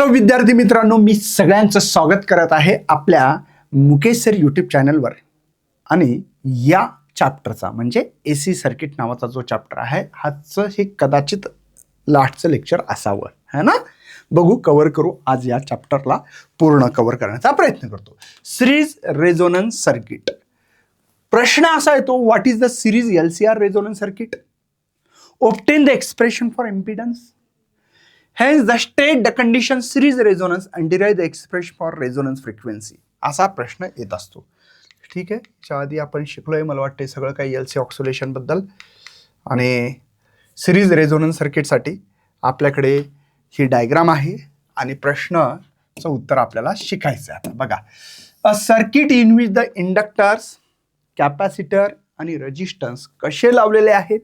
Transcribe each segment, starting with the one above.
Hello विद्यार्थी मित्रांनो, मी सगळ्यांचं स्वागत करत आहे आपल्या मुकेश सर यूट्यूब चॅनलवर. आणि या चॅप्टरचा म्हणजे एसी सर्किट नावाचा जो चॅप्टर आहे, हाचं हे कदाचित लास्टचं लेक्चर असावं है ना. बघू, कव्हर करू आज या चॅप्टरला, पूर्ण कव्हर करण्याचा प्रयत्न करतो. Series resonance circuit. प्रश्न असा येतो, what is the series LCR resonance circuit? Obtain the expression for impedance. Hence the state the condition series resonance and derive the expression for resonance frequency. असा प्रश्न येत असतो. ठीक आहे, याच्या आधी आपण शिकलोय मला वाटते सगळं काही LC ऑक्सिलेशन बद्दल. आणि सिरीज रेझोनन्स सर्किटसाठी आपल्याकडे ही डायग्राम आहे आणि प्रश्नाचं उत्तर आपल्याला शिकायचं आहे. आता बघा, a circuit in which the inductors, capacitor आणि रेजिस्टन्स कसे लावलेले आहेत,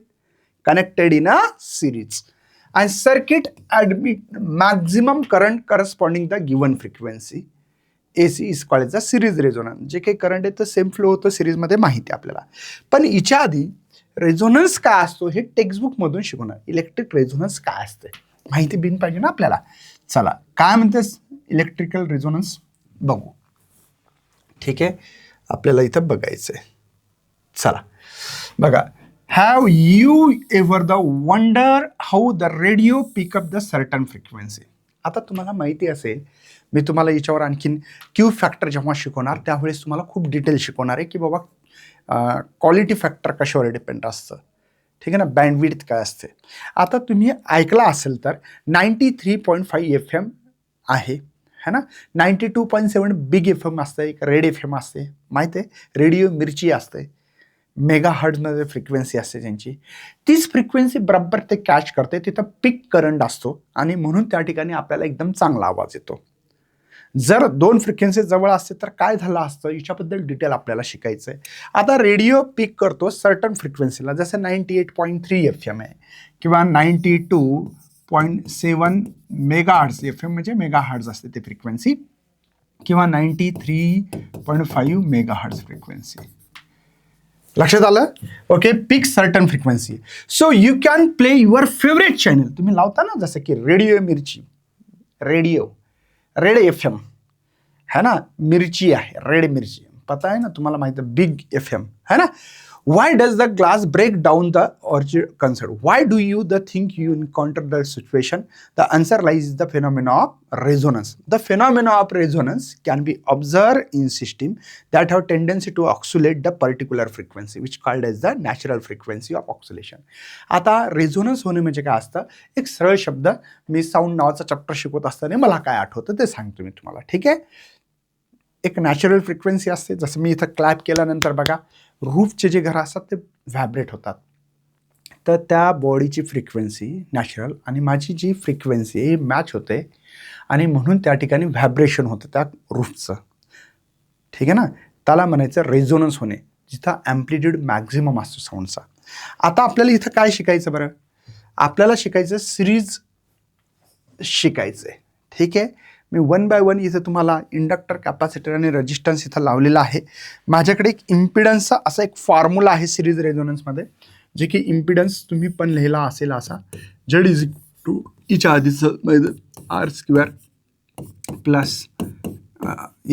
connected in a series. And circuit admit maximum current corresponding the given frequency. AC is called as the series resonance. जे काही करंट आहे तर सेम फ्लो होतं सिरीजमध्ये, माहिती आहे आपल्याला. पण याच्या आधी रेझोनन्स काय असतो हे टेक्स्टबुकमधून शिकवणार. इलेक्ट्रिक रेझोनन्स काय असते माहिती बिन पाहिजे ना आपल्याला. चला, काय म्हणतेस इलेक्ट्रिकल रेझोनन्स बघू. ठीक आहे, आपल्याला इथं बघायचं आहे. चला बघा. Have you ever the wonder how the radio pick up the certain frequency? आता तुम्हाला माहिती असेल, मी तुम्हाला याच्यावर आणखीन क्यू फॅक्टर जेव्हा शिकवणार त्यावेळेस तुम्हाला खूप डिटेल शिकवणार आहे की बाबा क्वालिटी फॅक्टर कशावर डिपेंड असतं. ठीक आहे ना, बँडविड्थ काय असते. आता तुम्ही ऐकला असेल तर 93.5 FM आहे है ना. 92.7 बिग FM असते, एक रेड FM असते, माहिती आहे. रेडिओ मिर्ची असते, मेगा हर्ट्झमध्ये फ्रिक्वेन्सी असते त्यांची. तीच फ्रिक्वेन्सी बरोबर ते कॅच करते, तिथं पिक करंट असतो आणि म्हणून त्या ठिकाणी आपल्याला एकदम चांगला आवाज येतो. जर दोन फ्रिक्वेन्सी जवळ असते तर काय झालं असतं याच्याबद्दल डिटेल आपल्याला शिकायचं आहे. आता रेडिओ पिक करतो सर्टन फ्रिक्वेन्सीला, जसं 98.3 FM आहे किंवा 92.7 मेगाहर्ट्झ FM म्हणजे मेगाहर्ट्झ असते ती फ्रिक्वेन्सी, किंवा 93.5 मेगाहर्ट्झ फ्रिक्वेन्सी. लक्षात आलं? Okay, pick certain frequency. So you can play your favourite channel. तुम्ही लावता ना, जसं की रेडिओ मिर्ची, रेडिओ रेड FM है ना, मिर्ची आहे, रेड मिर्ची पता आहे ना तुम्हाला, माहिती आहे, बिग FM है ना. Why does the glass break down the original concept? Why do you think you encounter the situation? The answer lies in the phenomena of resonance. The phenomena of resonance can be observed in system that have tendency to oscillate the particular frequency, which called as the natural frequency of oscillation. आता resonance होणे म्हणजे काय असतं, एक सरळ शब्द, मी sound नावाचा chapter शिकवत असताना मला काय आठवतं ते सांगतो मी तुम्हाला. ठीक आहे, एक नॅचरल फ्रिक्वेन्सी असते. जसं मी इथं क्लॅप केल्यानंतर बघा, रूफचे जे घरं असतात ते व्हायब्रेट होतात, तर त्या बॉडीची फ्रिक्वेन्सी नॅचरल आणि माझी जी फ्रिक्वेन्सी हे मॅच होते आणि म्हणून त्या ठिकाणी व्हायब्रेशन होतं त्या रूफचं. ठीक आहे ना, त्याला म्हणायचं रेझोनन्स होणे, जिथं ॲम्प्लिट्यूड मॅक्झिमम असतो साऊंडचा. आता आपल्याला इथं काय शिकायचं बरं, आपल्याला शिकायचं सिरीज शिकायचं आहे. ठीक आहे, मी 1 बाय 1 इथं तुम्हाला इंडक्टर, कॅपॅसिटर आणि रेजिस्टन्स इथं लावलेला आहे. माझ्याकडे एक इम्पिडन्सचा असा एक फॉर्म्युला आहे सिरीज रेझोनन्समध्ये, जे की इम्पिडन्स तुम्ही पण लिहिला असेल असा, Z इज टू इच्या आधीचं R² plus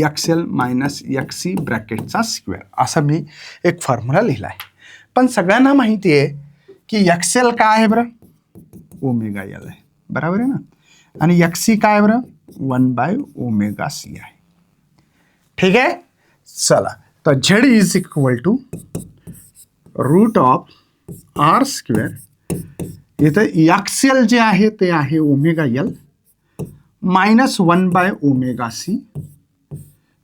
XL minus XC ब्रॅकेटचा स्क्वेअर, असा मी एक फॉर्म्युला लिहिला आहे. पण सगळ्यांना माहिती आहे की XL काय आहे बरं, ओमेगा L आहे, बरोबर आहे ना. आणि XC काय बरं, 1/ωc आहे. ठीक आहे, चला, तर Z is equal to √R². इथं XL जे आहे ते आहे ओमेगा L मायनस 1/ωc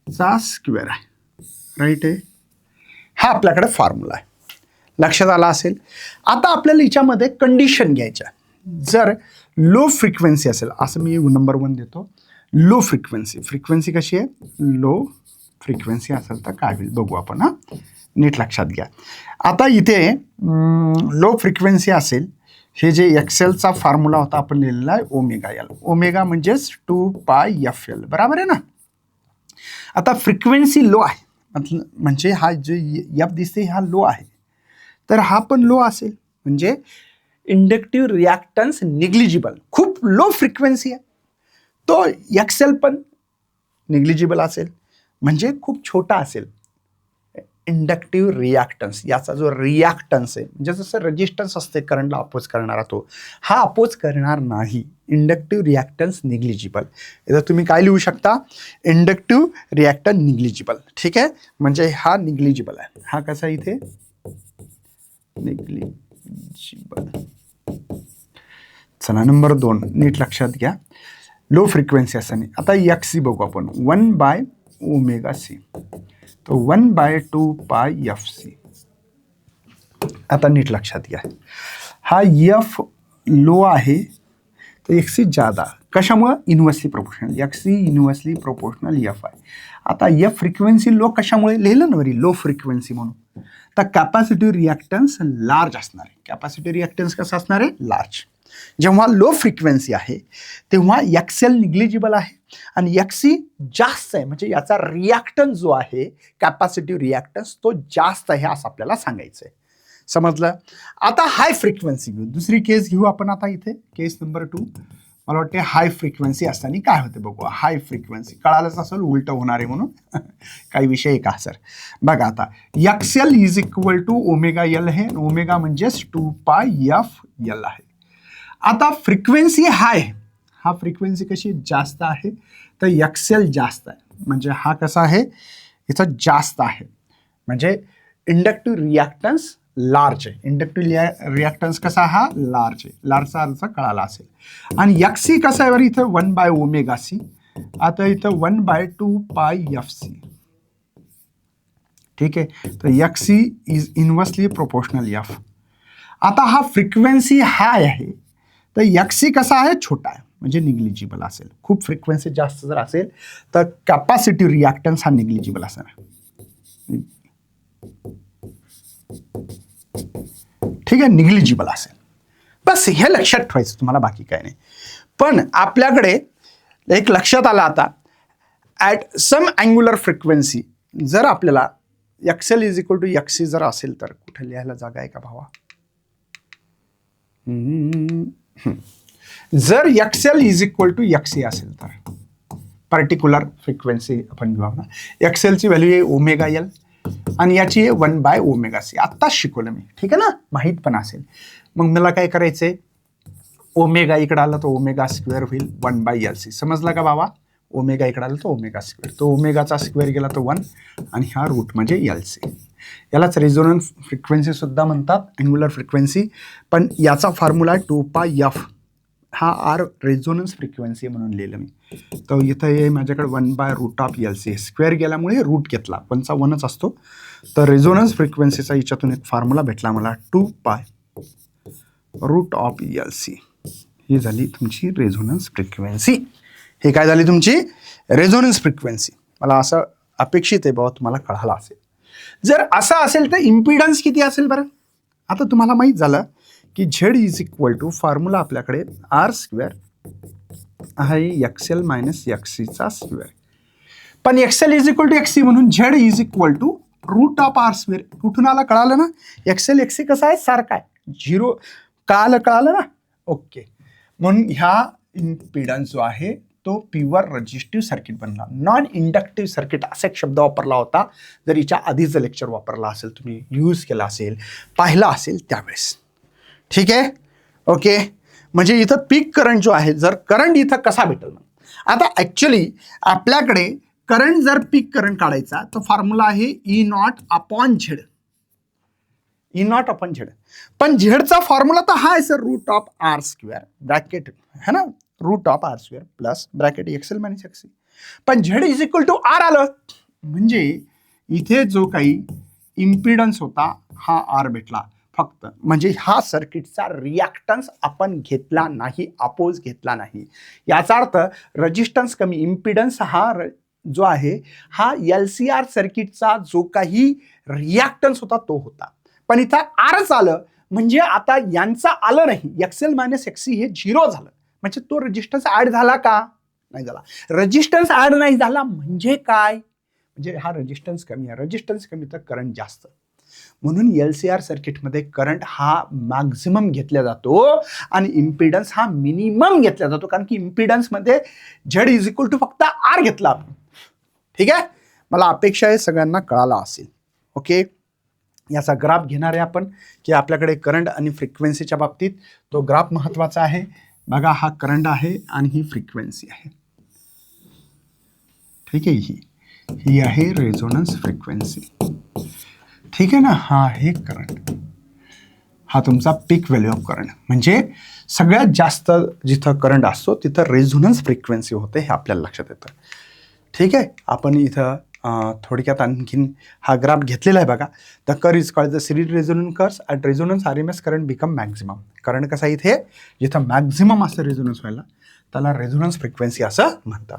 चा स्क्वेअर आहे, राईट आहे. हा आपल्याकडे फॉर्म्युला आहे, लक्षात आला असेल. आता आपल्याला याच्यामध्ये कंडिशन घ्यायच्या. जर लो फ्रिक्वेन्सी असेल, असं मी नंबर 1 देतो, लो फ्रिक्वेन्सी कशी आहे, लो फ्रिक्वेन्सी असेल तर काय होईल बघू आपण. हां, नीट लक्षात घ्या. आता इथे लो फ्रिक्वेन्सी असेल, हे जे XLचा फॉर्म्युला होता आपण लिहिलेला आहे ओमेगा L. ओमेगा म्हणजेच 2πfL, बरोबर आहे ना. आता फ्रिक्वेन्सी लो आहे म्हणजे हा जे F दिसते हा लो आहे, तर हा पण लो असेल म्हणजे इंडक्टिव्ह रिॲक्टन्स निग्लिजिबल, खूप लो फ्रिक्वेन्सी आहे. तो एक्सेल पण निग्लिजिबल असेल, म्हणजे खूप छोटा असेल. इंडक्टिव्ह रिॲक्टन्स, याचा जो रिॲक्टन्स आहे म्हणजे जसं रेजिस्टन्स असते करंटला अपोज करणारा, तो हा अपोज करणार नाही. Inductive reactance negligible. इथं तुम्ही काय लिहू शकता, इंडक्टिव्ह रिॲक्टन्स निग्लिजिबल. ठीक आहे, म्हणजे हा निग्लिजिबल आहे. हा कसा इथे निग्लिजिबल. चला नंबर 2 नीट लक्षात घ्या. लो फ्रिक्वेन्सी असताना आता एक्सी बघू आपण. 1/ω_c, तो 1/2πfc. आता नीट लक्षात घ्या, हा एफ लो आहे तर एक्सी ज्यादा. कशामुळं? Inversely proportional. एक्सी इन्व्हर्सली प्रोपोर्शनल एफ आहे. आता एफ फ्रिक्वेन्सी लो कशामुळे लिहिलं ना वरी, लो फ्रिक्वेन्सी म्हणून. तर कॅपॅसिटिव्ह रिॲक्टन्स लार्ज असणार आहे. कॅपॅसिटिव्ह रिॲक्टन्स कसं असणार आहे? लार्ज. जेव्हा लो फ्रिक्वेन्सी आहे तेव्हा एक्सेल निग्लिजिबल आहे आणि एक्सी जास्त आहे, म्हणजे याचा रिॲक्टन्स जो आहे कॅपॅसिटिव्ह रिॲक्टन्स तो जास्त आहे असं आपल्याला सांगायचं आहे. समजलं? आता हाय फ्रिक्वेन्सी घेऊ, दुसरी केस घेऊ आपण. आता इथे केस नंबर 2 मला वाटते हाय फ्रिक्वेन्सी असताना काय होते बघू. हाय फ्रिक्वेन्सी कळालंच असेल, उलट होणार आहे म्हणून काही विषय आहे का सर? बघा आता XL is equal to omega L आहे, ओमेगा म्हणजेच 2πfl आहे. आता फ्रिक्वेन्सी हाय, हा फ्रिक्वेन्सी कशी जास्त आहे तर एक्सेल जास्त आहे, म्हणजे हा कसा आहे इथं जास्त आहे, म्हणजे इंडक्टिव्ह रिॲक्टन्स लार्ज आहे. इंडक्टिव्ह रिॲक्टन्स कसा? हा लार्ज आहे. लार्जचा अर्थ कळाला असेल. आणि एक्सी कसा आहे बरं इथं? 1/ω_c. आता इथं 1/2πfc. ठीक आहे, तर एक्सी इज इन्व्हर्सली प्रोपोर्शनल एफ. आता हा फ्रिक्वेन्सी हाय आहे तर एक्सी कसा आहे? छोटा आहे, म्हणजे निग्लिजिबल असेल. खूप फ्रिक्वेन्सी जास्त जर असेल तर कॅपॅसिटिव्ह रिॲक्टन्स हा निग्लिजिबल असणार. ठीक आहे, निग्लिजिबल असेल. बस हे लक्षात ठेवायचं तुम्हाला, बाकी काय नाही. पण आपल्याकडे एक लक्षात आलं आता, ॲट सम अँग्युलर फ्रिक्वेन्सी जर आपल्याला एक्सेल इज इक्वल टू एक्सी जर असेल तर कुठे लिहायला जागा आहे का भावा? जर एक्सेल इज इक्वल टू एक्सी असेल तर पर्टिक्युलर फ्रिक्वेन्सी आपण घेऊ ना. एक्सेलची व्हॅल्यू आहे ओमेगा एल आणि याची आहे 1/ω_c. आत्ताच शिकवलं मी, ठीक आहे ना, माहीत पण असेल. मग मला काय करायचंय, ओमेगा इकडे आला तर ओमेगा स्क्वेअर होईल 1/LC. समजला का बाबा? ओमेगा इकडे आला तर ओमेगा स्क्वेअर, तो ओमेगाचा स्क्वेअर गेला तर 1 आणि हा रूट म्हणजे LC. यालाच रेझोनन्स फ्रिक्वेन्सी सुद्धा म्हणतात, अँग्युलर फ्रिक्वेन्सी. पण याचा फॉर्म्युला 2πf, हा आर रेझोनन्स फ्रिक्वेन्सी म्हणून लिहिलं मी. तर इथं हे माझ्याकडे 1/√LC, स्क्वेअर गेल्यामुळे रूट घेतला, 1चा 1च असतो. तर रेझोनन्स फ्रिक्वेन्सीचा याच्यातून एक फॉर्म्युला भेटला मला, 2π√LC. ही झाली तुमची रेझोनन्स फ्रिक्वेन्सी. हे काय झाली तुमची रेझोनन्स फ्रिक्वेन्सी. मला असं अपेक्षित आहे बाबा तुम्हाला कळालं असेल. जर असं असेल तर इम्पिडन्स किती असेल बरं? आता तुम्हाला माहीत झालं की Z is equal to formula आपल्याकडे R² आहे एक्सेल मायनस एक्सीचा स्क्वेअर. पण XL is equal to XC म्हणून Z is equal to √R². कुठून आला? कळालं ना. एक्सेल एक्सी कसा आहे? सारखा आहे. 0 कळालं ना. ओके, म्हणून ह्या इम्पिडन्स जो आहे तो प्युअर रजिस्टिव्ह सर्किट बनला. नॉन इंडक्टिव्ह सर्किट असा एक शब्द वापरला होता, जर याच्या आधीचं लेक्चर वापरला असेल, तुम्ही यूज केला असेल, पाहिला असेल त्यावेळेस. ठीक आहे, ओके. म्हणजे इथं पीक करंट जो आहे, जर करंट इथं कसा भेटेल मग? आता ॲक्च्युली आपल्याकडे करंट जर पीक करंट काढायचा तर फॉर्म्युला आहे E0/Z. E0/Z. पण झेडचा फॉर्म्युला तर हा आहे सर, √R² ब्रॅकेट है ना, √R² plus bracket Excel minus XC. पण Z is equal to R आलं, म्हणजे इथे जो काही इम्पिडन्स होता हा आर भेटला फक्त. म्हणजे हा सर्किटचा रिॲक्टन्स आपण घेतला नाही, अपोज घेतला नाही. याचा अर्थ रेजिस्टन्स कमी, इम्पिडन्स हा जो आहे हा LCR सर्किटचा जो काही रिॲक्टन्स होता तो होता. पण इथं आरच आलं, म्हणजे आता यांचा आलं नाही, एक्सेल मायनस एक्सी हे 0 झालं. म्हणजे तो रेजिस्टन्स ऍड झाला का? नाही झाला. रेजिस्टन्स ऍड नाही झाला म्हणजे काय? म्हणजे हा रेजिस्टन्स कमी आहे. रेजिस्टन्स कमी तर करंट जास्त. म्हणून LCR सर्किटमध्ये करंट हा मॅक्झिमम घेतला जातो आणि इम्पिडन्स हा मिनिमम घेतला जातो, कारण की इम्पिडन्समध्ये Z इज इक्वल टू फक्त R घेतला आपण. ठीक आहे, मला अपेक्षा आहे सगळ्यांना कळाला असेल. ओके, याचा ग्राफ घेणार आहे आपण की आपल्याकडे करंट आणि फ्रिक्वेन्सीच्या बाबतीत तो ग्राफ महत्वाचा आहे. बघा, हा करंट आहे आणि ही फ्रिक्वेन्सी आहे. ठीक आहे, ही आहे रेझोनन्स फ्रिक्वेन्सी. ठीक आहे ना, हा आहे करंट, हा तुमचा पीक व्हॅल्यू ऑफ करंट. म्हणजे सगळ्यात जास्त जिथं करंट असतो तिथं रेझोनन्स फ्रिक्वेन्सी होते, हे आपल्याला लक्षात येतं. ठीक आहे, आपण इथं थोडक्यात आणखीन हा ग्राफ घेतलेला आहे. बघा, the curve is called the series resonance curve at resonance RMS current become maximum. Current कसा इथे जिथं मॅक्झिमम असं रेझोनन्स व्हायला त्याला रेझोनन्स फ्रिक्वेन्सी असं म्हणतात.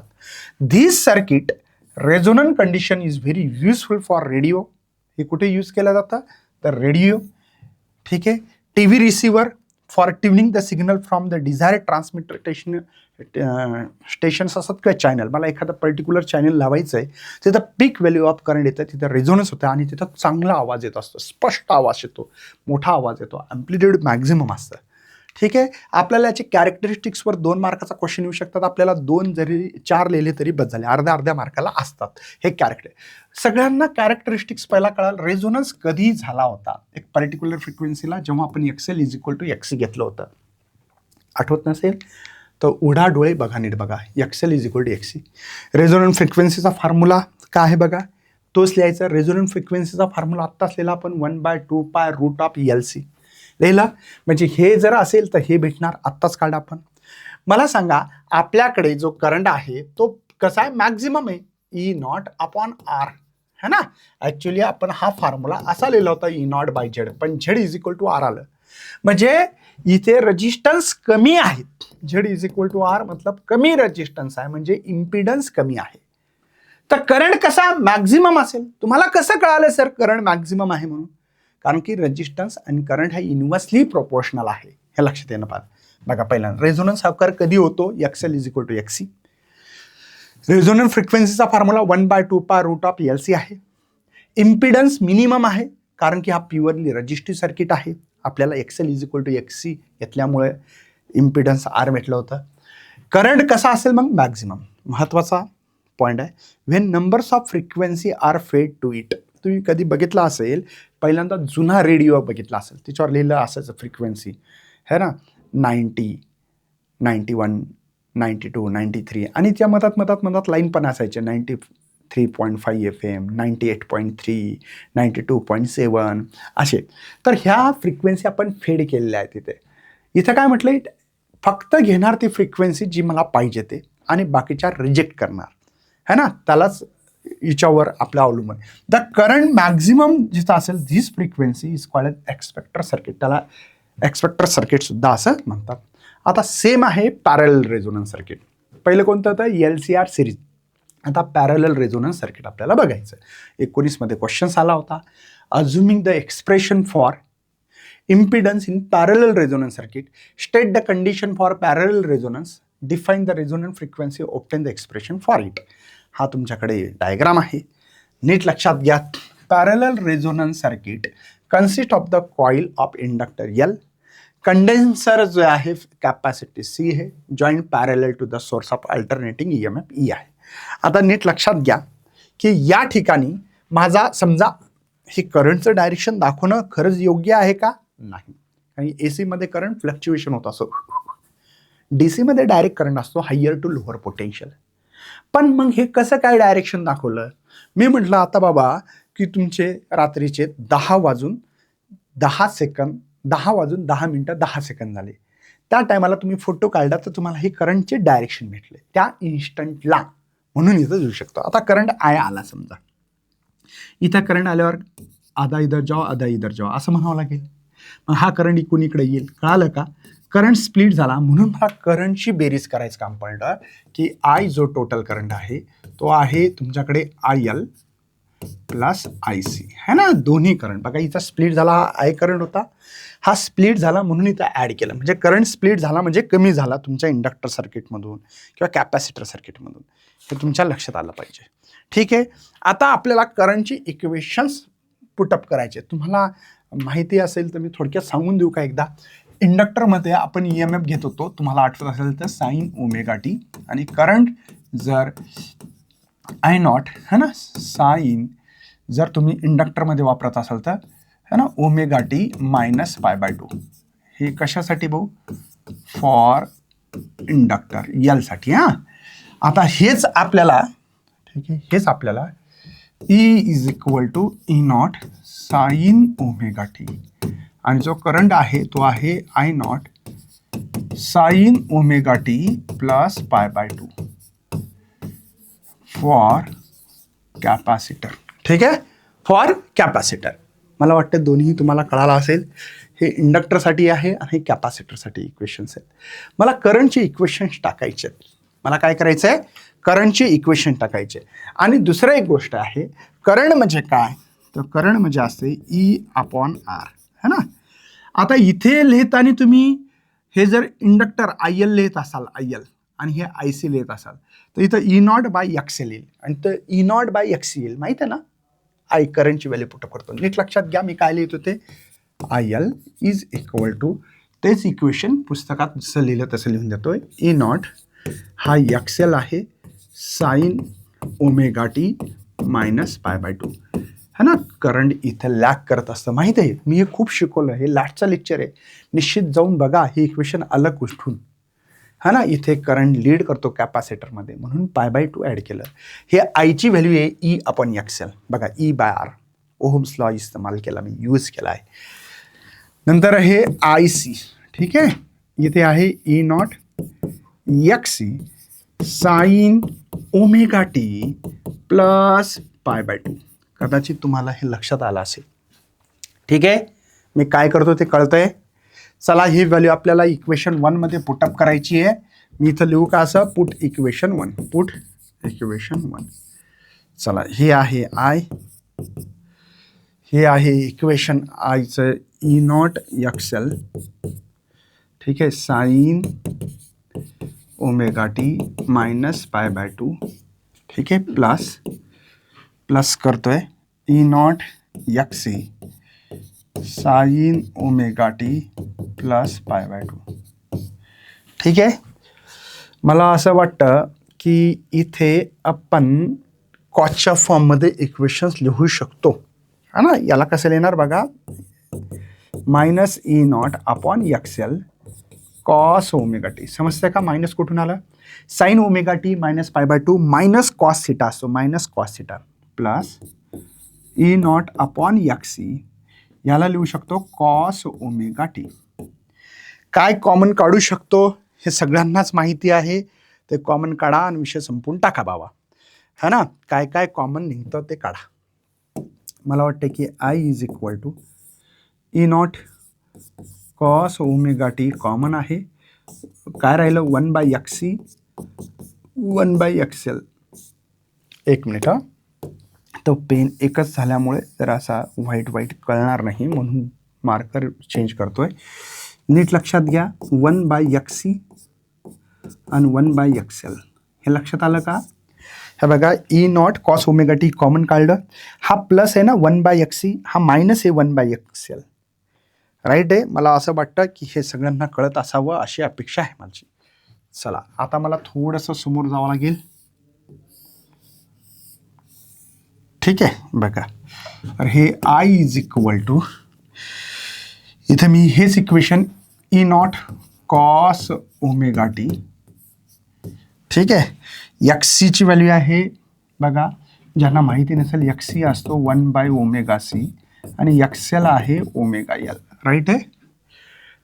This circuit resonance condition is very useful for radio. हे कुठे यूज केलं जातं तर रेडिओ. ठीक आहे, TV receiver for tuning the signal from the desired transmission stations असतात किंवा चॅनल. मला एखादं पर्टिक्युलर चॅनल लावायचं आहे, तिथं पीक व्हॅल्यू ऑफ करंट येतं, तिथं रेझोनन्स होतं आणि तिथं चांगला आवाज येत असतो, स्पष्ट आवाज येतो, मोठा आवाज येतो, ॲम्प्लिट्यूड मॅक्झिमम असतं. ठीक आहे, आपल्याला याचे कॅरेक्टरिस्टिक्सवर 2 मार्काचा क्वेश्चन येऊ शकतात. आपल्याला 2 जरी 4 लिहिले तरी बस झाले, अर्ध्या मार्काला असतात हे कॅरेक्टर. सगळ्यांना कॅरेक्टरिस्टिक्स पहिला कळाल. रेझोनन्स कधी झाला होता एक पर्टिक्युलर फ्रिक्वेन्सीला, जेव्हा आपण XL is equal to XC घेतलं होतं. आठवत नसेल तर उघडा डोळे, बघा नीट बघा, XL is equal to XC. Resonance फ्रिक्वेन्सीचा फॉर्म्युला काय आहे बघा, तोच लिहायचा. रेझोनन्स फ्रिक्वेन्सीचा फॉर्म्युला आत्ताच लिहिला आपण, 1/2π√LC लिहिला. म्हणजे हे जर असेल तर हे भेटणार, आत्ताच काढा आपण. मला सांगा, आपल्याकडे जो करंट आहे तो कसा आहे, मॅक्झिमम आहे, E0/R है ना. ॲक्च्युली आपण हा फॉर्म्युला असा लिहिला होता, E0/Z, पण Z is equal to R आलं. म्हणजे इथे रेजिस्टन्स कमी आहेत. Z is equal to R मतलब कमी रेजिस्टन्स आहे, म्हणजे इम्पिडन्स कमी आहे. तर करंट कसा मॅक्झिमम असेल, तुम्हाला कसं कळालं सर करंट मॅक्झिमम आहे म्हणून? कारण की रेजिस्टन्स आणि करंट हा इन्व्हर्सली प्रोपोर्शनल आहे, हे लक्षात येणं पाहिजे. बघा, पहिल्यांदा रेझोनन्स ऑकर कधी होतो, XL is equal to XC. Resonance फ्रिक्वेन्सीचा फॉर्म्युला 1/2π√LC आहे. इम्पिडन्स मिनिमम आहे, कारण की हा प्युअरली रजिस्टिव्ह सर्किट आहे. आपल्याला XL is equal to XC घेतल्यामुळे इम्पिडन्स R भेटलं होतं. करंट कसा असेल मग, मॅक्झिमम. महत्त्वाचा पॉईंट आहे. When numbers of frequency are fed to it. तुम्ही कधी बघितला असेल, पहिल्यांदा जुना रेडिओ बघितला असेल, त्याच्यावर लिहिलं असायचं फ्रिक्वेन्सी है ना, 90, 91, 92, 93 आणि त्या मधात लाईन पण असायचे, 93.5 FM, 98.3, 92.7 असे. तर ह्या फ्रिक्वेन्सी आपण फेड केलेल्या आहेत तिथे. इथं काय म्हटलंय, फक्त घेणार ती फ्रिक्वेन्सी जी मला पाहिजे ते आणि बाकीच्या रिजेक्ट करणार है ना, त्यालाच याच्यावर आपलं अवलंबून. द करंट मॅक्झिमम जिथं असेल, this frequency is called acceptor circuit. त्याला एक्सपेक्टर सर्किट सुद्धा असं म्हणतात. आता सेम आहे पॅरलल रेझोनन्स सर्किट. पहिलं कोणतं होतं, LCR सिरीज. आता पॅरलल रेझोनन्स सर्किट आपल्याला बघायचं. 19 मध्ये क्वेश्चन्स आला होता. Assuming the expression for impedance in parallel resonance circuit, state the condition for parallel resonance, define the resonant frequency, obtain the expression for it. हा तुमच्याकडे डायग्राम आहे, नीट लक्षात घ्या. Parallel resonance circuit consist of the coil of inductor L, condenser जो आहे capacity C आहे, joint parallel to the source of alternating EMF E आहे. आता नीट लक्षात घ्या की या ठिकाणी माझा समजा हे करंटचं डायरेक्शन दाखवणं खरंच योग्य आहे का, नाही. आणि AC मध्ये करंट फ्लक्च्युएशन होत असो, DC मध्ये डायरेक्ट करंट असतो, हायर टू लोअर पोटेन्शियल. पण मग हे कसं काय डायरेक्शन दाखवलं? मी म्हटलं आता बाबा की तुमचे रात्रीचे 10 वाजून 10 मिनिटं 10 सेकंद झाले. त्या टायमाला तुम्ही फोटो काढला तर तुम्हाला हे करंटचे डायरेक्शन भेटले त्या इन्स्टंटला, म्हणून इथं येऊ शकतो. आता करंट I आला समजा, इथं करंट आल्यावर आधा इधर जाओ आधा इधर जाओ असं म्हणावं लागेल. मग हा करंट इकडून इकडे येईल, कळालं का? करंट स्प्लिट झाला, म्हणून मला करंटची बेरीज करायचं काम पडलं की I जो टोटल करंट आहे तो आहे तुमच्याकडे IL प्लस IC है ना, दोन्ही करंट. बघा इथं स्प्लिट झाला, हा I करंट होता, हा स्प्लिट झाला म्हणून इथं ॲड केलं. म्हणजे करंट स्प्लिट झाला म्हणजे कमी झाला तुमच्या इंडक्टर सर्किटमधून किंवा कॅपॅसिटर सर्किटमधून, हे तुमच्या लक्षात आलं पाहिजे. ठीक आहे. आता आपल्याला करंटची इक्वेशन्स पुटअप करायचे. तुम्हाला माहिती असेल तर मी थोडक्यात सांगून देऊ का एकदा. इंडक्टरमध्ये आपण EMF घेत होतो, तुम्हाला आठवत असेल तर साइन ओमेगा टी, आणि करंट जर I नॉट है ना, साइन जर तुम्ही इंडक्टरमध्ये वापरत असाल तर है ना omega T minus pi by 2. हे कशासाठी भाऊ? फॉर इंडक्टर L साठी. हां, आता हेच आपल्याला, ठीक आहे, हेच आपल्याला E is equal to E nought sine omega t, आणि जो करंट आहे तो आहे I nought sine omega t plus pi by 2 for capacitor. ठीक आहे, फॉर कॅपॅसिटर. मला वाटतं दोन्ही तुम्हाला कळालं असेल. हे इंडक्टरसाठी आहे आणि कॅपॅसिटरसाठी इक्वेशन्स आहेत. मला करंटचे इक्वेशन्स टाकायचे आहेत. मला काय करायचं आहे? करंटचे इक्वेशन टाकायचे. आणि दुसरं एक गोष्ट आहे, करंट म्हणजे काय? तर करंट म्हणजे असते E/R, है ना. आता इथे लिहिताना तुम्ही हे जर इंडक्टर IL लिहित असाल, IL, आणि हे IC लिहित असाल, तर इथं E0/XL येईल, आणि तर E0/XC येईल. माहीत आहे ना, I करंटची व्हॅल्यू पुट करतो. नीट लक्षात घ्या, मी काय लिहितो ते IL इज इक्वल टू, तेच इक्वेशन पुस्तकात जसं लिहिलं तसं लिहून देतोय. E0 हा XL आहे sign omega T minus pi by 2, है ना. करंट इथं लॅग करत असतं, माहीत आहे. मी हे खूप शिकवलं, हे लास्टचं लेक्चर आहे. निश्चित जाऊन बघा हे इक्वेशन अलग उठून, है ना. इथे करंट लीड करतो कॅपॅसिटरमध्ये, म्हणून पाय बाय 2 ॲड केलं. हे आयची व्हॅल्यू आहे E/XL. बघा, E/R ओहम्स लॉ इस्तेमाल केला, मी यूज केला आहे. नंतर हे IC, ठीक आहे, इथे आहे E0XC sign omega t plus pi by 2. कदाचित तुम्हाला हे लक्षात आलं असेल. ठीक आहे, मी काय करतो ते कळतंय. चला, ही व्हॅल्यू आपल्याला इक्वेशन 1 मध्ये पुटअप करायची आहे. मी इथं लिहू का असं? Put equation 1, put equation 1. चला, हे आहे I, हे आहे इक्वेशन आयचं E0XL, ठीक आहे, sign omega T minus pi by 2, ठीक आहे, प्लस करतोय E0XC sign omega t plus pi by 2. ठीक आहे. मला असं वाटतं की इथे आपण कॉसच्या फॉर्ममध्ये इक्वेशन्स लिहू शकतो, है ना. याला कसं लिहिणार बघा, minus E0/XL cos omega T. समजते का? मायनस कुठून आलं? Sine omega T minus pi by 2 minus cos theta असतो, minus cos theta plus E0/XC, याला लिहू शकतो कॉस ओमेगा टी. काय कॉमन काढू शकतो हे सगळ्यांनाच माहिती आहे. ते कॉमन काढा आणि विषय संपून टाका बाबा, है ना. काय काय कॉमन निघतं ते काढा. मला वाटतं की I is equal to E0 cos omega t common आहे. काय राहिलं? 1/XC 1/XL. एक मिनिट हा, तो पेन एकच झाल्यामुळे जरा असा व्हाईट कळणार नाही, म्हणून मार्कर चेंज करतोय. नीट लक्षात घ्या, 1/XC आणि 1/XL. हे लक्षात आलं का? हे बघा, E0 cos omega t common काढलं. हा प्लस आहे ना 1/XC, हा मायनस आहे 1/XL. राईट आहे. मला असं वाटतं की हे सगळ्यांना कळत असावं अशी अपेक्षा आहे माझी. चला, आता मला थोडंसं समोर जावं लागेल. ठीक आहे, बघा, तर हे I इज इक्वल टू, इथे मी हेच equation E0 cos omega T, ठीक आहे, XC ची व्हॅल्यू आहे बघा, ज्यांना माहिती नसेल XC असतो 1/ωc आणि XL आहे ωL. राईट आहे.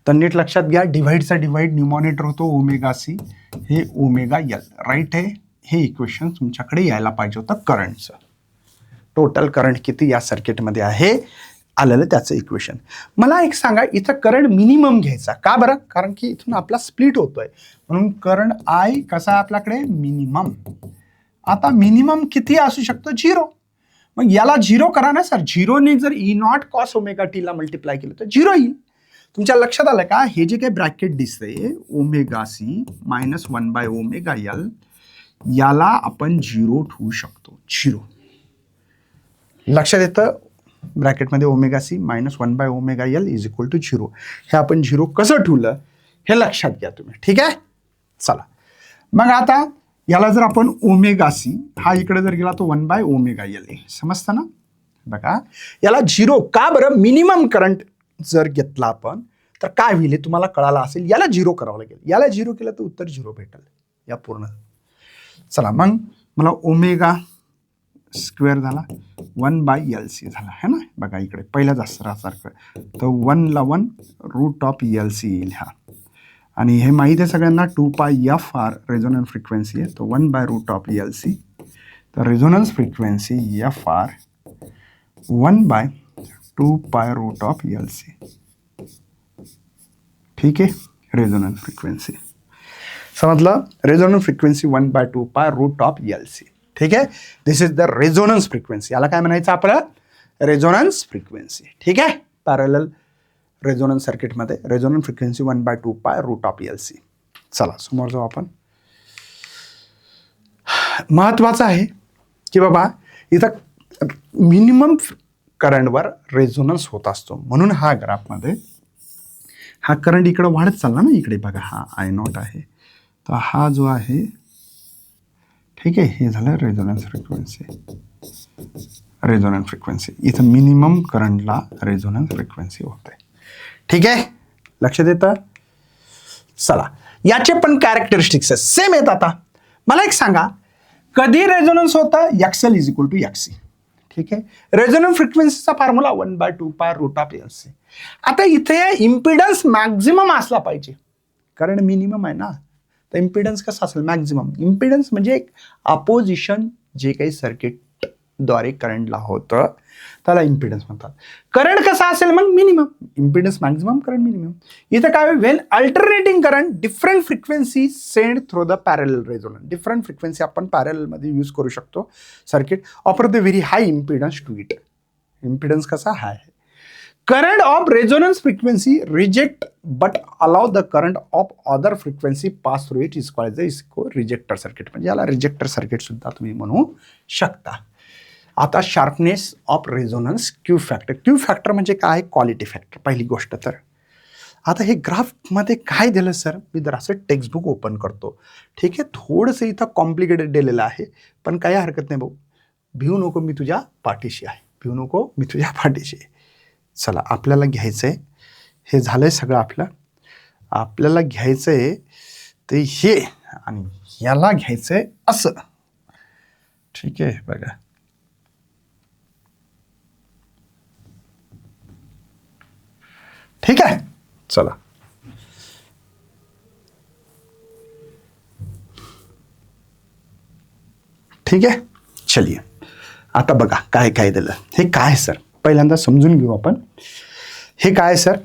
तर नीट लक्षात घ्या, डिव्हाइडचा डिव्हाइड न्यूमॉनिटर होतो ωc, हे ωL. राईट आहे. हे इक्वेशन तुमच्याकडे यायला पाहिजे होतं करंटचं. टोटल करंट किती या सर्किटमध्ये आहे आलेलं त्याचं इक्वेशन. मला एक सांगा, इथं करंट मिनिमम घ्यायचा का बरं? कारण की इथून आपला स्प्लिट होतोय, म्हणून करंट I कसा आपल्याकडे? मिनिमम. आता मिनिमम किती असू शकतो? 0. मग याला 0 करा ना सर. 0ने जर E0 कॉस ओमेगा टीला मल्टिप्लाय केलं तर 0 येईल. तुमच्या लक्षात आलं का? हे जे काही ब्रॅकेट दिसतंय ωc मायनस 1/ωL, याला आपण 0 ठेवू शकतो. 0 लक्षात येतं. ब्रॅकेटमध्ये omega C minus 1/ω_L is equal to 0. हे आपण 0 कसं ठेवलं हे लक्षात घ्या तुम्ही. ठीक आहे. चला मग आता याला जर आपण ओमेगा सी हा इकडे जर गेला तो 1/ω_L आहे. समजतं ना. बघा याला 0 का बरं, मिनिमम करंट जर घेतला आपण तर काय होईल हे तुम्हाला कळालं असेल. याला 0 करावं लागेल. याला 0 केलं तर उत्तर 0 भेटेल या पूर्ण. चला मग मला ओमेगा स्क्वेअर झाला 1/LC झाला है ना. बघा इकडे पहिल्या सारखं तर 1 ला 1 √LC येईल हा. आणि हे माहिती आहे सगळ्यांना 2πFR रेझोनन्स फ्रिक्वेन्सी आहे. तो 1/√LC. तर रेझोनन्स फ्रिक्वेन्सी FR 1/2π√LC. ठीक आहे. रेझोनन्स फ्रिक्वेन्सी समजलं. Resonance frequency 1/2π√LC. ठीक आहे. दिस इज द रेझोनन्स फ्रिक्वेन्सी. याला काय म्हणायचं आपलं, रेझोनन्स फ्रिक्वेन्सी. ठीक आहे. पॅरलल रेझोनन्स सर्किटमध्ये रेझोनन्स फ्रिक्वेन्सी 1/2π√LC. चला समोर जाऊ आपण. महत्वाचं आहे की बाबा इथं मिनिमम करंटवर रेझोनन्स होत असतो. म्हणून हा ग्राफमध्ये हा करंट इकडे वाढत चालला ना. इकडे बघा हा I0 आहे. तर हा जो आहे ठीक आहे हे झालं रेझोनन्स फ्रिक्वेन्सी. रेझोनन्स फ्रिक्वेन्सी इथं मिनिमम करंटला रेझोनन्स फ्रिक्वेन्सी होते. ठीक आहे. लक्षात येतं. चला याचे पण कॅरेक्टरिस्टिक्स सेम आहेत. आता मला एक सांगा कधी रेझोनन्स होतं, XL is equal to XC. ठीक आहे. रेझोनन्स फ्रिक्वेन्सीचा फॉर्म्युला 1/2π√LC. आता इथे इम्पिडन्स मॅक्झिमम असला पाहिजे कारण मिनिमम आहे ना. तर इम्पिडन्स कसा असेल, मॅक्झिमम. इम्पिडन्स म्हणजे एक अपोजिशन जे काही सर्किटद्वारे करंटला होतं त्याला इम्पिडन्स म्हणतात. करंट कसा असेल मग, minimum. Impedance maximum, current minimum. इथं काय when alternating current different frequency send through the parallel resonance. Different frequency आपण पॅरलमध्ये यूज करू शकतो. Circuit offer the very high impedance to it. Impedance कसा high. Current of resonance frequency reject but allow the current of other frequency pass through it is called the rejector circuit. म्हणजे याला ejector circuit सुद्धा तुम्ही म्हणू शकता. आता sharpness of resonance Q factor. Q factor म्हणजे काय, क्वालिटी फॅक्टर. पहिली गोष्ट तर आता हे ग्राफमध्ये काय दिलं सर, मी जर असं टेक्स्टबुक ओपन करतो. ठीक आहे. थोडंसं इथं कॉम्प्लिकेटेड दिलेलं आहे पण काही हरकत नाही भाऊ. भिवू नको, मी तुझ्या पाठीशी आहे. भिवू नको, मी तुझ्या पाठीशी आहे. चला आपल्याला घ्यायचंय हे झालंय सगळं आपलं. आपल्याला घ्यायचंय ते हे आणि याला घ्यायचंय असं. ठीक आहे. बघा ठीक आहे. चला ठीक आहे. चलिए आता बघा काय काय दिलं. हे काय सर पहिल्यांदा समजून घेऊ आपण. हे काय सर,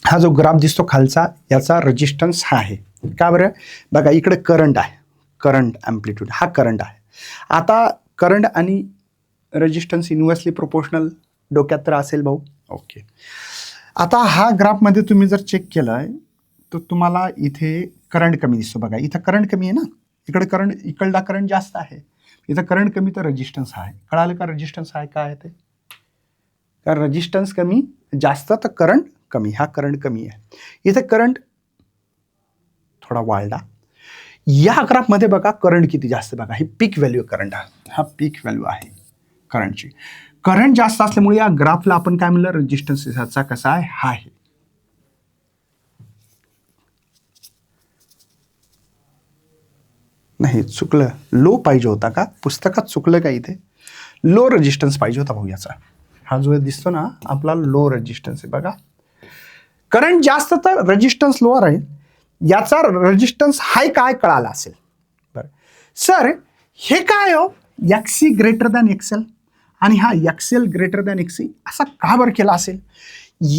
हा जो ग्राफ दिसतो खालचा याचा रेजिस्टन्स हा आहे. का बरं, बघा इकडे करंट आहे. करंट ॲम्प्लिट्यूड हा करंट आहे. आता करंट आणि रेजिस्टन्स इन्व्हर्सली प्रोपोर्शनल डोक्यात तर असेल भाऊ. ओके. आता हा ग्राफमध्ये तुम्ही जर चेक केलं तर तुम्हाला इथे करंट कमी दिसतो. बघा इथं करंट कमी आहे ना. इकडे करंट, इकडला करंट जास्त आहे. इथं करंट कमी तर रेजिस्टन्स आहे. कळालं का रेजिस्टन्स आहे काय आहे ते. कारण रेजिस्टन्स कमी जास्त तर करंट कमी. हा करंट कमी आहे. इथं करंट थोडा वाढला. या ग्राफमध्ये बघा करंट किती जास्त. बघा ही पीक व्हॅल्यू करंट. हा पीक व्हॅल्यू आहे करंटची. करंट जास्त असल्यामुळे या ग्राफला आपण काय म्हणलं, रेजिस्टन्स ह्याचा कसा आहे, हा आहे. नाही चुकलं, लो पाहिजे होता का, पुस्तकात चुकलं का, इथे लो रेजिस्टन्स पाहिजे होता भाऊ याचा. हा जो दिसतो ना आपला लो रेजिस्टन्स आहे. बघा करंट जास्त तर रेजिस्टन्स लोअर आहे. याचा रेजिस्टन्स हाय काय कळाला असेल. बरं सर हे काय हो, XC ग्रेटर दॅन XL आणि हा XL ग्रेटर दॅन XC असा का बरं केला असेल.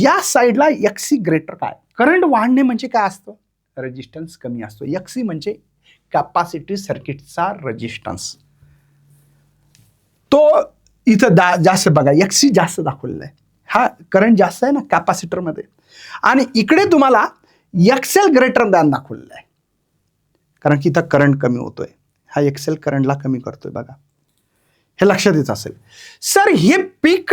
या साईडला XC ग्रेटर काय, करंट वाढणे म्हणजे काय असतं, रेजिस्टन्स कमी असतो. XC म्हणजे कॅपॅसिटी सर्किटचा रेजिस्टन्स. तो इथं जास्त बघा XC जास्त दाखवलेला आहे. हा करंट जास्त आहे ना कॅपॅसिटरमध्ये. आणि इकडे तुम्हाला XL ग्रेटर दॅन दाखवलेला आहे कारण की इथं करंट कमी होतोय. हा XL करंटला कमी करतोय. बघा हे लक्षात येत असेल. सर हे पीक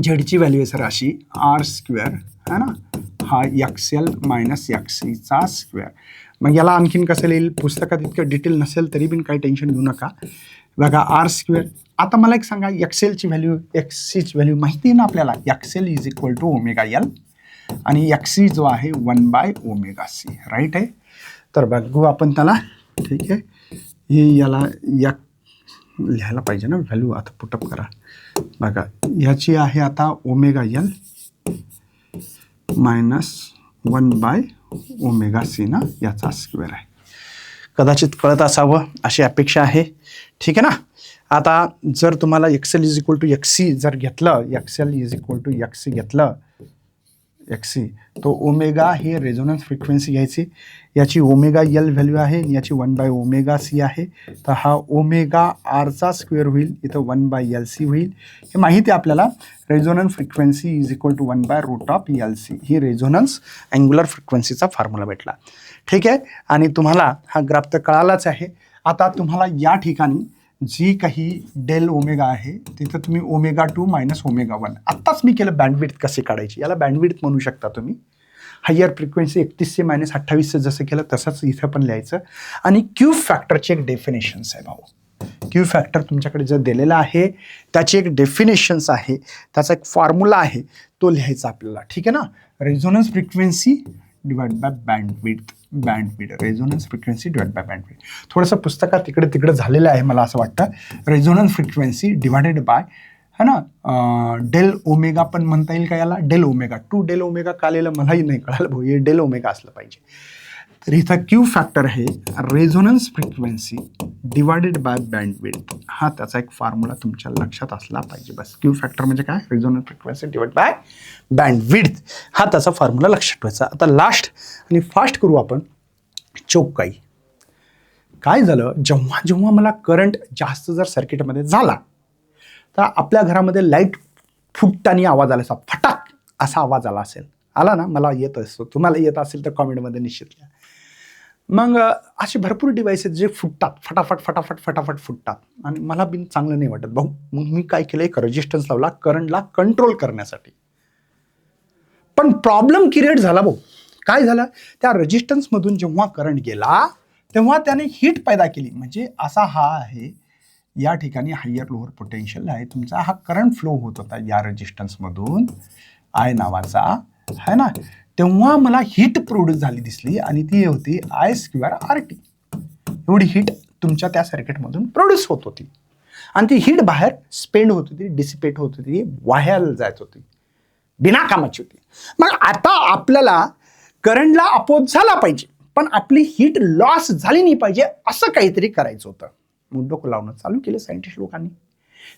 झेडची व्हॅल्यू आहे सर अशी आर स्क्वेअर है ना, हा एक्सेल मायनस एक्सीचा स्क्वेअर. मग याला आणखीन कसं लिहिल, पुस्तकात इतकं डिटेल नसेल तरी पण काही टेन्शन घेऊ नका. बघा आर स्क्वेअर. आता मला एक सांगा, एक्सेलची व्हॅल्यू एक्सीची व्हॅल्यू माहिती आहे ना आपल्याला, XL is equal to omega L आणि एक्सी जो आहे 1/ओमेगा c, राईट आहे. तर बघू आपण त्याला, ठीक आहे. हे याला लिहायला पाहिजे ना व्हॅल्यू, आता पुटअप करा. बघा ह्याची आहे आता ओमेगा एल मायनस 1/ओमेगा c ना, याचा स्क्वेअर आहे. कदाचित कळत असावं अशी अपेक्षा आहे, ठीक आहे ना. आता जर तुम्हाला एक्सेल इज इक्वल टू एक्सी जर घेतलं, एक्सेल इज इक्वल टू एक्सी घेतलं, एक्सी, तो ओमेगा ही रेझोनन्स फ्रिक्वेन्सी घ्यायची. याची ओमेगा एल व्हॅल्यू आहे, याची 1/ओमेगा c आहे. तर हा ओमेगा आरचा स्क्वेअर होईल, इथं 1/LC होईल. हे माहिती आहे आपल्याला, resonance frequency is equal to 1/√LC. ही रेझोनन्स अँग्युलर फ्रिक्वेन्सीचा फॉर्म्युला भेटला, ठीक आहे. आणि तुम्हाला हा ग्राफ तर कळालाच आहे. आता तुम्हाला या ठिकाणी जी काही डेल ओमेगा आहे तिथं तुम्ही ओमेगा 2 मायनस ओमेगा 1, आत्ताच मी केलं बँडविड्थ कसे काढायची, याला बँडविड्थ म्हणू शकता तुम्ही. हायर फ्रिक्वेन्सी 31 मायनस 28 जसं केलं तसंच इथं पण लिहायचं. आणि क्यू फॅक्टरचे एक डेफिनेशन्स आहे भाऊ. क्यू फॅक्टर तुमच्याकडे जर दिलेला आहे त्याची एक डेफिनेशन्स आहे, त्याचा एक फॉर्म्युला आहे, तो लिहायचा आपल्याला, ठीक आहे ना. Resonance frequency divide by bandwidth, resonance frequency divide by bandwidth. थोडंसं पुस्तकात तिकडे तिकडे झालेलं आहे मला असं वाटतं. रेझोनन्स फ्रिक्वेन्सी डिवायडेड बाय है ना, डेल ओमेगा पण म्हणता येईल का याला, डेल ओमेगा 2. डेल ओमेगा का लिहिलं मलाही नाही कळालं भाऊ, हे डेल ओमेगा असलं पाहिजे. तर इथं क्यू फॅक्टर आहे resonance frequency divided by bandwidth. हा त्याचा एक फॉर्म्युला तुमच्या लक्षात असला पाहिजे. बस क्यू फॅक्टर म्हणजे काय, resonance frequency divide by bandwidth, हा त्याचा फॉर्म्युला लक्षात ठेवायचा. आता लास्ट आणि फास्ट करू आपण चोकाई. काय झालं, जेव्हा जेव्हा मला करंट जास्त जर सर्किटमध्ये झाला तर आपल्या घरामध्ये लाईट फुटताना आवाज आला, असा फटाक असा आवाज आला असेल, आला ना, मला येत असतो, तुम्हाला येत असेल तर कॉमेंटमध्ये निश्चित लिहा. मग असे भरपूर डिव्हाइस आहेत जे फुटतात, फटाफट फटाफट फटाफट फुटतात आणि मला बिन चांगलं नाही वाटत भाऊ. मग मी काय केलं, एक रेजिस्टन्स लावला करंटला कंट्रोल करण्यासाठी. पण प्रॉब्लेम क्रिएट झाला भाऊ. काय झालं, त्या रेजिस्टन्समधून जेव्हा करंट गेला तेव्हा त्याने हीट पैदा केली. म्हणजे असा हा आहे, या ठिकाणी हायर लोअर पोटेन्शियल आहे तुमचा, हा करंट फ्लो होत होता या रेजिस्टन्समधून आय नावाचा, है ना. तेव्हा मला हीट प्रोड्यूस झाली दिसली आणि ती होती I²RT. एवढी हीट तुमच्या त्या सर्किटमधून प्रोड्यूस होत होती आणि ती हीट बाहेर स्पेंड होत होती, डिसिपेट होत होती, वाह्याला जात होती, बिना कामाची होती. मग आता आपल्याला करंटला अपोज झाला पाहिजे पण आपली हीट लॉस झाली नाही पाहिजे, असं काहीतरी करायचं होतं. मग डोकं लावणं चालू केलं सायंटिस्ट लोकांनी.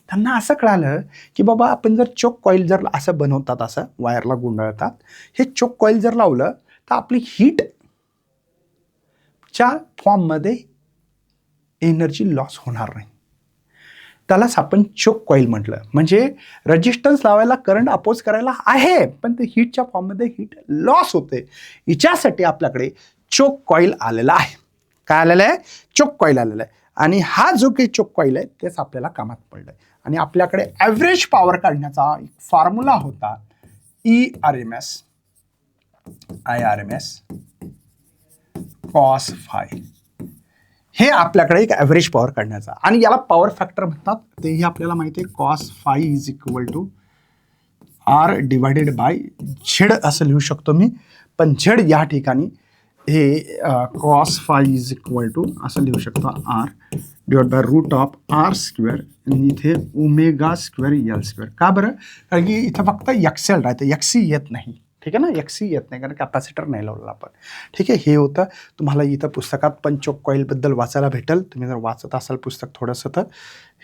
त्यांना असं कळालं की बाबा आपण जर चोक कॉईल जर असं बनवतात, असं वायरला गुंडाळतात, हे चोक कॉईल जर लावलं तर आपली हीट च्या फॉर्ममध्ये एनर्जी लॉस होणार नाही. त्यालाच आपण चोक कॉईल म्हटलं. म्हणजे रेजिस्टन्स लावायला करंट अपोज करायला आहे पण ते हीटच्या फॉर्ममध्ये हीट लॉस होते. हिच्यासाठी आपल्याकडे चोक कॉईल आलेला आहे. काय आलेलं आहे, चोक कॉईल आलेला आहे. आणि हा जो काही चोक कॉईल आहे तेच आपल्याला कामात पडलंय. आणि आपल्याकडे ॲव्हरेज पॉवर काढण्याचा एक फॉर्म्युला होता ERMS IRMS cos phi. हे आपल्याकडे एक ॲव्हरेज पॉवर काढण्याचा, आणि याला पॉवर फॅक्टर म्हणतात, तेही आपल्याला माहिती आहे. cos phi is equal to R divided by Z असं लिहू शकतो मी. पण Z या ठिकाणी हे cos phi is equal to असं लिहू शकतो R डिवाइड बाय √R², आणि इथे ω²L². का बरं, कारण की इथं फक्त एक्सेल राहतं, XC येत नाही, ठीक आहे ना. XC येत नाही कारण कॅपॅसिटर नाही लावलेला आपण, ठीक आहे. हे होतं. तुम्हाला इथं पुस्तकात पण चोक कॉईलबद्दल वाचायला भेटेल. तुम्ही जर वाचत असाल पुस्तक थोडंसं तर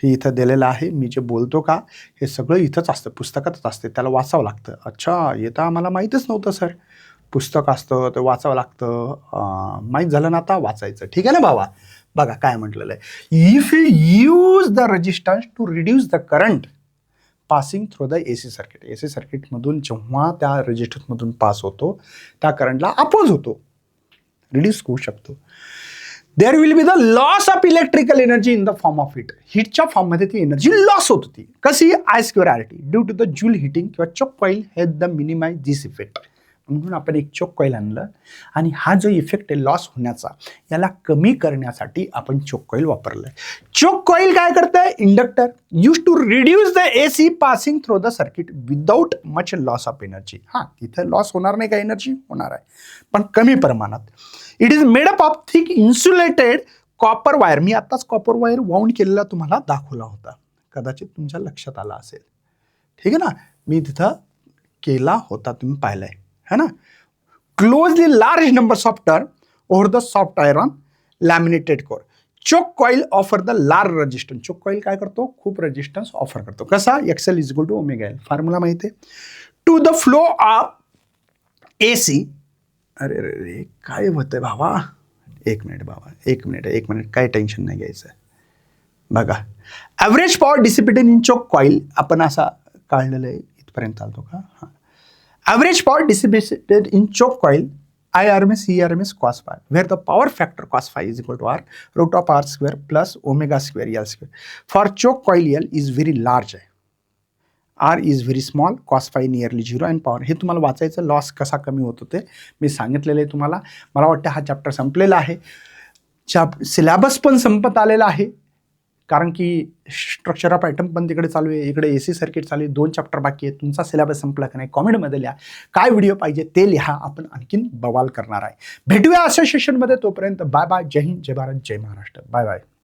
हे इथं दिलेलं आहे. मी जे बोलतो का हे सगळं इथंच असतं, पुस्तकातच असते, त्याला वाचावं लागतं. अच्छा, हे तर आम्हाला माहीतच नव्हतं सर. पुस्तक असतं ते वाचावं लागतं, माहीत झालं ना आता वाचायचं, ठीक आहे ना भावा. बघा काय म्हटलेलं आहे, if you use the resistance to reduce the current passing through the AC circuit. AC सर्किटमधून जेव्हा त्या रेजिस्टन्समधून पास होतो त्या करंटला अपोज होतो, रिड्यूस होऊ शकतो. There will be the loss of electrical energy in the form of heat. हीटच्या फॉर्ममध्ये ती एनर्जी लॉस होत होती. कशी? I²RT due to the Joule heating किंवा choke coil help the minimise this effect. म्हणून आपण एक चोक कॉईल आणलं आणि हा जो इफेक्ट आहे लॉस होण्याचा याला कमी करण्यासाठी आपण चोक कॉईल वापरलंय. चोक कॉईल काय करतंय? Inductor use to reduce the AC passing through the circuit without much loss of energy. हां, तिथे लॉस होणार नाही का? एनर्जी होणार आहे, पण कमी प्रमाणात. It is made up of thick insulated copper wire. मी आताच कॉपर वायर वाऊंड केलेला तुम्हाला दाखवला होता, कदाचित तुमच्या लक्षात आला असेल. ठीक आहे ना, मी तिथं केला होता, तुम्ही पाहिलाय है ना. Closely large numbers of turn over the soft iron laminated core. Choke coil offer the large resistance. Choke coil काय करतो? खूप रेजिस्टन्स ऑफर करतो. कसा? XL is equal to omega L. Formula माहिती आहे. To the flow of AC. अरे रे रे, काय होतंय भावा? एक मिनिट, काय टेन्शन नाही घ्यायचं. बघा, average power dissipated in choke coil आपण असा काढलेलं आहे. इथपर्यंत आलतो का? हां. Average power dissipated in choke coil IRMS ERMS cos phi, where the power factor cos phi is equal to R root of R square plus omega square L square. For choke coil L is very large, R is very small, cos phi nearly 0 and power. हे तुम्हाला वाचायचं, loss कसा कमी होत होते मी सांगितलेलं आहे तुम्हाला. मला वाटतं हा चॅप्टर संपलेला आहे. सिलेबस पण संपत आलेला आहे, कारण की स्ट्रक्चर ऑफ आयटम पण तिकडे चालू आहे, इकडे AC सर्किट चालू आहे. 2 चॅप्टर बाकी आहेत. तुमचा सिलेबस संपला का नाही कॉमेंटमध्ये लिहा. काय व्हिडिओ पाहिजे ते लिहा, आपण आणखीन बवाल करणार आहे. भेटूया अशा सेशनमध्ये. तोपर्यंत बाय बाय. जय हिंद, जय भारत, जय महाराष्ट्र. Bye bye.